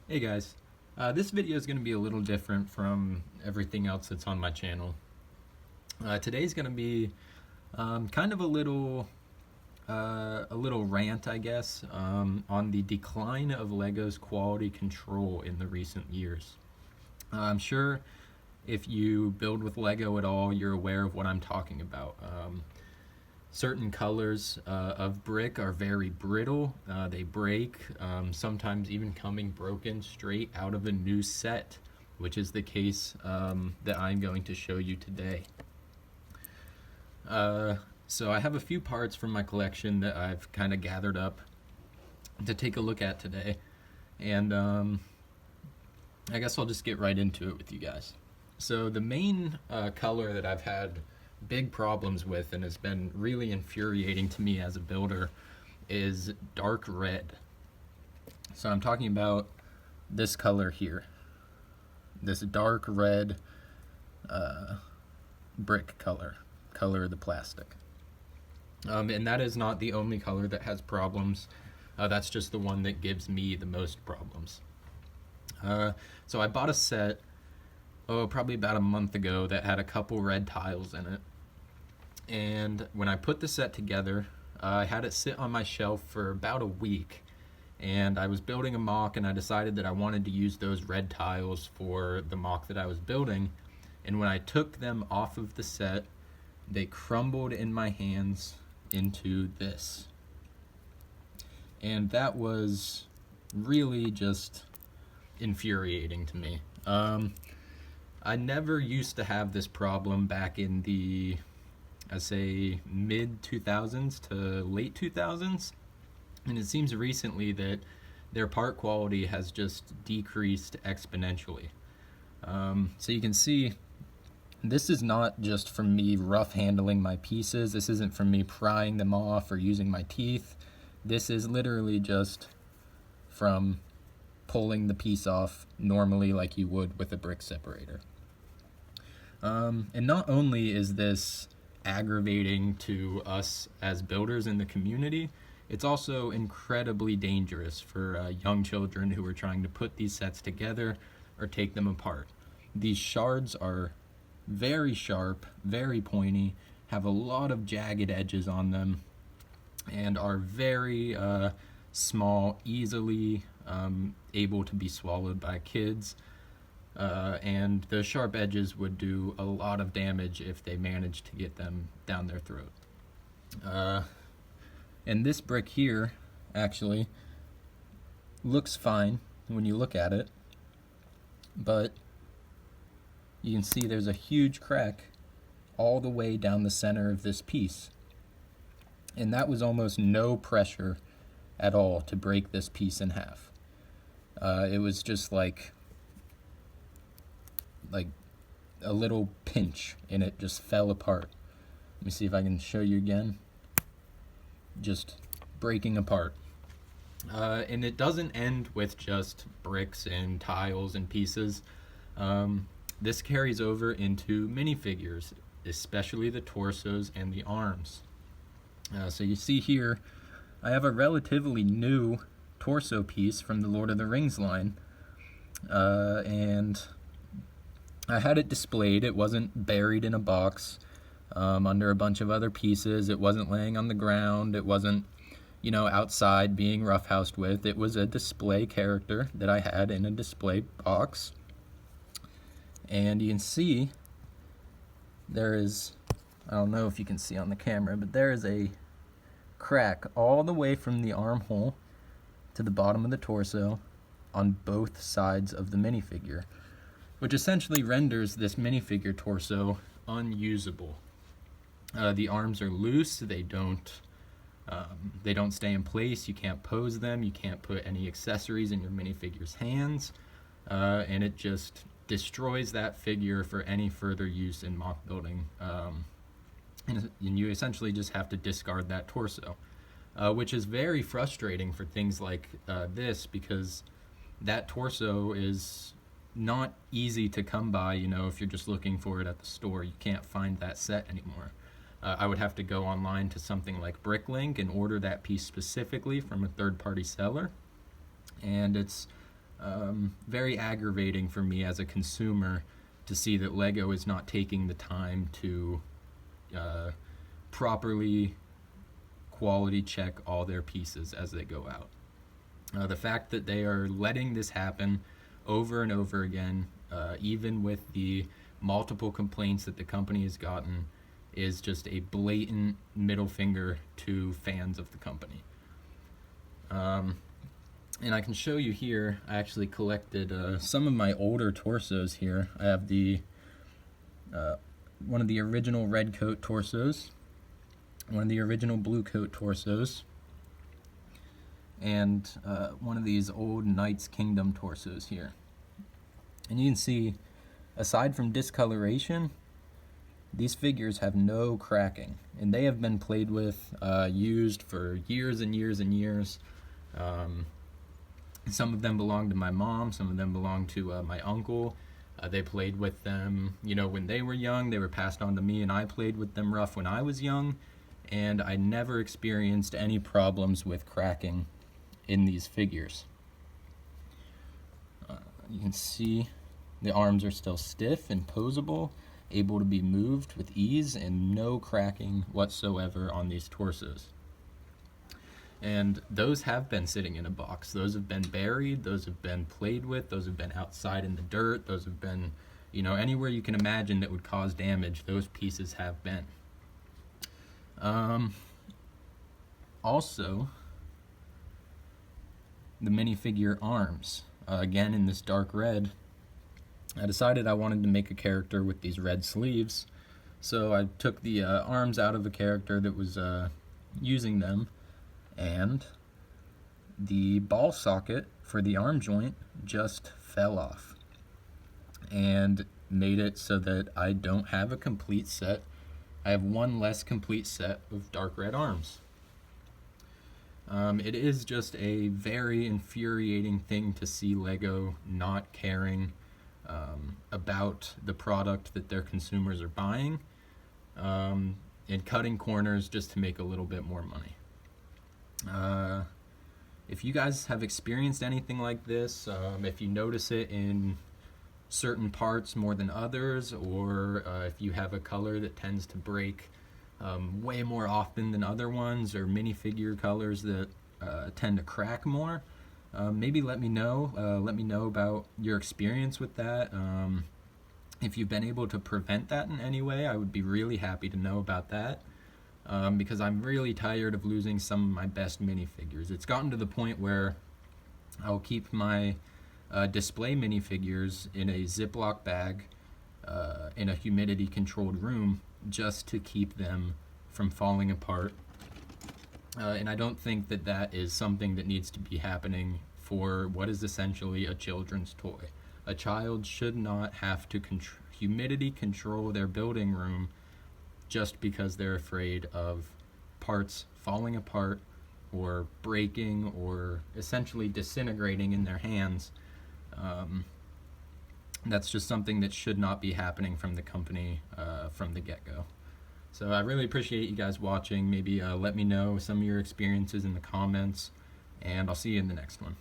Hey guys, this video is going to be a little different from everything else that's on my channel. Today's going to be kind of a little rant, I guess, on the decline of Lego's quality control in the recent years. I'm sure if you build with Lego at all, you're aware of what I'm talking about. Certain colors of brick are very brittle. They break, sometimes even coming broken straight out of a new set, which is the case that I'm going to show you today. So I have a few parts from my collection that I've kind of gathered up to take a look at today. And I guess I'll just get right into it with you guys. So the main color that I've had big problems with and has been really infuriating to me as a builder is dark red. So I'm talking about this color here, this dark red brick color of the plastic. And that is not the only color that has problems. That's just the one that gives me the most problems. So I bought a set, probably about a month ago, that had a couple red tiles in it. And when I put the set together, I had it sit on my shelf for about a week. And I was building a mock, and I decided that I wanted to use those red tiles for the mock that I was building. And when I took them off of the set, they crumbled in my hands into this. And that was really just infuriating to me. I never used to have this problem back in the, I say, mid 2000s to late 2000s, and it seems recently that their part quality has just decreased exponentially. So you can see this is not just from me rough handling my pieces. This isn't from me prying them off or using my teeth. This is literally just from pulling the piece off normally like you would with a brick separator. And not only is this aggravating to us as builders in the community, it's also incredibly dangerous for young children who are trying to put these sets together or take them apart. These shards are very sharp, very pointy, have a lot of jagged edges on them, and are very small, easily able to be swallowed by kids. And the sharp edges would do a lot of damage if they managed to get them down their throat. And this brick here actually looks fine when you look at it, but you can see there's a huge crack all the way down the center of this piece. And that was almost no pressure at all to break this piece in half. It was just like a little pinch, and it just fell apart. Let me see if I can show you again. Just breaking apart. And it doesn't end with just bricks and tiles and pieces. This carries over into minifigures, especially the torsos and the arms. So you see here, I have a relatively new torso piece from the Lord of the Rings line, and I had it displayed. It wasn't buried in a box under a bunch of other pieces. It wasn't laying on the ground. It wasn't, outside being roughhoused with. It was a display character that I had in a display box. And you can see there is, I don't know if you can see on the camera, but there is a crack all the way from the armhole to the bottom of the torso on both sides of the minifigure, which essentially renders this minifigure torso unusable. The arms are loose, they don't stay in place, you can't pose them, you can't put any accessories in your minifigure's hands, and it just destroys that figure for any further use in mock building. And you essentially just have to discard that torso, which is very frustrating for things like this, because that torso is not easy to come by. If you're just looking for it at the store, you can't find that set anymore. I would have to go online to something like Bricklink and order that piece specifically from a third-party seller, and it's very aggravating for me as a consumer to see that Lego is not taking the time to properly quality check all their pieces as they go out. The fact that they are letting this happen over and over again, even with the multiple complaints that the company has gotten, is just a blatant middle finger to fans of the company. And I can show you here, I actually collected some of my older torsos here. I have the one of the original red coat torsos, one of the original blue coat torsos, and one of these old Knights Kingdom torsos here. And you can see, aside from discoloration, these figures have no cracking, and they have been played with, used for years and years and years. Some of them belong to my mom, some of them belong to my uncle. They played with them, you know, when they were young. They were passed on to me, and I played with them rough when I was young, and I never experienced any problems with cracking in these figures. You can see the arms are still stiff and posable, able to be moved with ease, and no cracking whatsoever on these torsos. And those have been sitting in a box. Those have been buried, those have been played with, those have been outside in the dirt, those have been, you know, anywhere you can imagine that would cause damage, those pieces have been. Also, the minifigure arms, again in this dark red, I decided I wanted to make a character with these red sleeves, so I took the arms out of a character that was using them, and the ball socket for the arm joint just fell off and made it so that I don't have a complete set. I have one less complete set of dark red arms. It is just a very infuriating thing to see Lego not caring about the product that their consumers are buying, and cutting corners just to make a little bit more money. If you guys have experienced anything like this, if you notice it in certain parts more than others, or if you have a color that tends to break way more often than other ones, or minifigure colors that tend to crack more, maybe let me know. Let me know about your experience with that. If you've been able to prevent that in any way, I would be really happy to know about that. Because I'm really tired of losing some of my best minifigures. It's gotten to the point where I'll keep my display minifigures in a Ziploc bag in a humidity controlled room just to keep them from falling apart. And I don't think that that is something that needs to be happening for what is essentially a children's toy. A child should not have to humidity control their building room just because they're afraid of parts falling apart or breaking or essentially disintegrating in their hands. That's just something that should not be happening from the company from the get-go. So I really appreciate you guys watching. Maybe let me know some of your experiences in the comments, and I'll see you in the next one.